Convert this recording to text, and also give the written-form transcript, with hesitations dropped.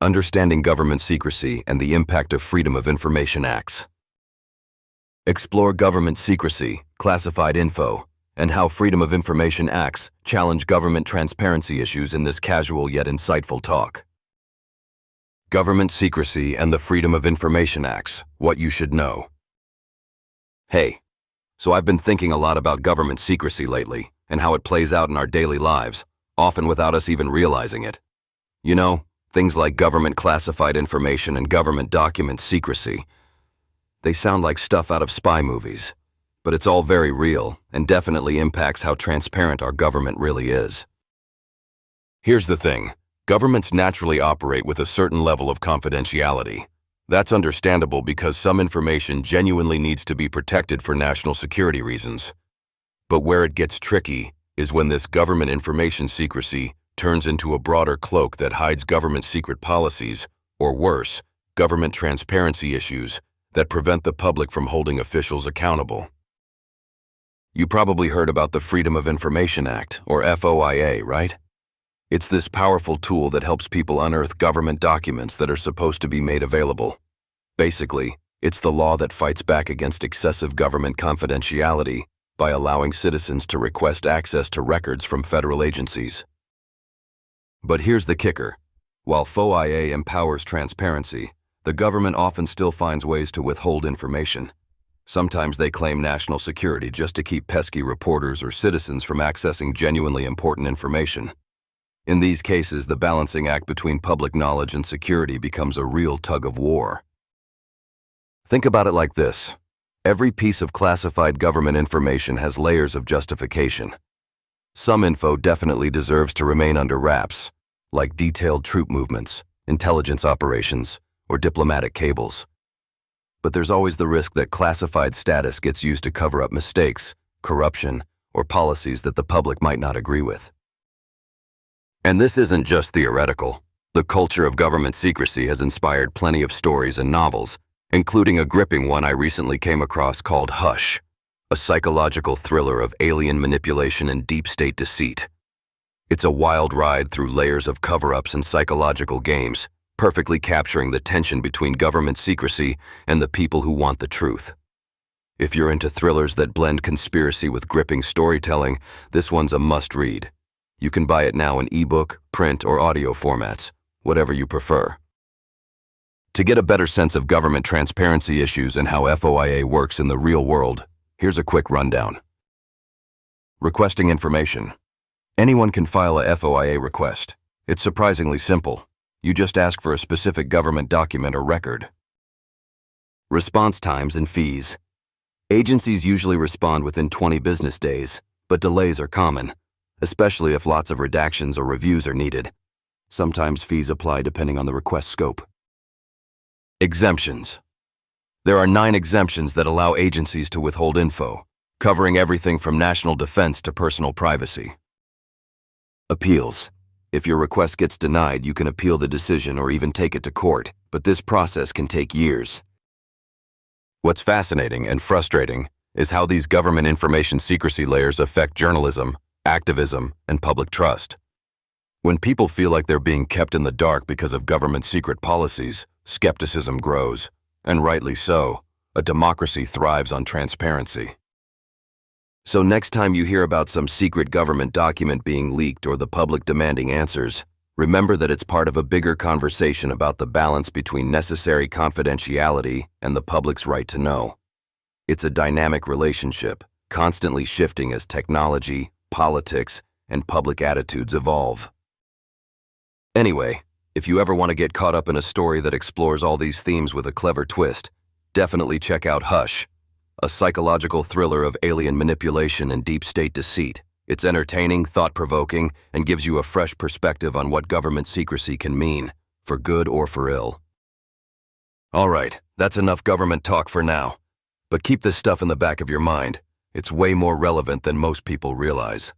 Understanding Government Secrecy and the Impact of Freedom of Information Acts. Explore government secrecy, classified info, and how Freedom of Information Acts challenge government transparency issues in this casual yet insightful talk. Government Secrecy and the Freedom of Information Acts, what you should know. Hey, so I've been thinking a lot about government secrecy lately and how it plays out in our daily lives, often without us even realizing it. You know, things like government classified information and government document secrecy. They sound like stuff out of spy movies, but it's all very real and definitely impacts how transparent our government really is. Here's the thing. Governments naturally operate with a certain level of confidentiality. That's understandable because some information genuinely needs to be protected for national security reasons. But where it gets tricky is when this government information secrecy turns into a broader cloak that hides government secret policies, or worse, government transparency issues that prevent the public from holding officials accountable. You probably heard about the Freedom of Information Act, or FOIA, right? It's this powerful tool that helps people unearth government documents that are supposed to be made available. Basically, it's the law that fights back against excessive government confidentiality by allowing citizens to request access to records from federal agencies. But here's the kicker. While FOIA empowers transparency, the government often still finds ways to withhold information. Sometimes they claim national security just to keep pesky reporters or citizens from accessing genuinely important information. In these cases, the balancing act between public knowledge and security becomes a real tug-of-war. Think about it like this. Every piece of classified government information has layers of justification. Some info definitely deserves to remain under wraps, like detailed troop movements, intelligence operations, or diplomatic cables. But there's always the risk that classified status gets used to cover up mistakes, corruption, or policies that the public might not agree with. And this isn't just theoretical. The culture of government secrecy has inspired plenty of stories and novels, including a gripping one I recently came across called Hush, a psychological thriller of alien manipulation and deep state deceit. It's a wild ride through layers of cover-ups and psychological games, perfectly capturing the tension between government secrecy and the people who want the truth. If you're into thrillers that blend conspiracy with gripping storytelling, this one's a must-read. You can buy it now in ebook, print, or audio formats, whatever you prefer. To get a better sense of government transparency issues and how FOIA works in the real world, here's a quick rundown. Requesting information. Anyone can file a FOIA request. It's surprisingly simple. You just ask for a specific government document or record. Response times and fees. Agencies usually respond within 20 business days, but delays are common, especially if lots of redactions or reviews are needed. Sometimes fees apply depending on the request scope. Exemptions. There are 9 exemptions that allow agencies to withhold info, covering everything from national defense to personal privacy. Appeals. If your request gets denied, you can appeal the decision or even take it to court, but this process can take years. What's fascinating and frustrating is how these government information secrecy layers affect journalism, activism, and public trust. When people feel like they're being kept in the dark because of government secret policies, skepticism grows, and rightly so. A democracy thrives on transparency. So next time you hear about some secret government document being leaked or the public demanding answers, remember that it's part of a bigger conversation about the balance between necessary confidentiality and the public's right to know. It's a dynamic relationship, constantly shifting as technology, politics, and public attitudes evolve. Anyway, if you ever want to get caught up in a story that explores all these themes with a clever twist, definitely check out Hush, a psychological thriller of alien manipulation and deep state deceit. It's entertaining, thought-provoking, and gives you a fresh perspective on what government secrecy can mean, for good or for ill. All right, that's enough government talk for now. But keep this stuff in the back of your mind. It's way more relevant than most people realize.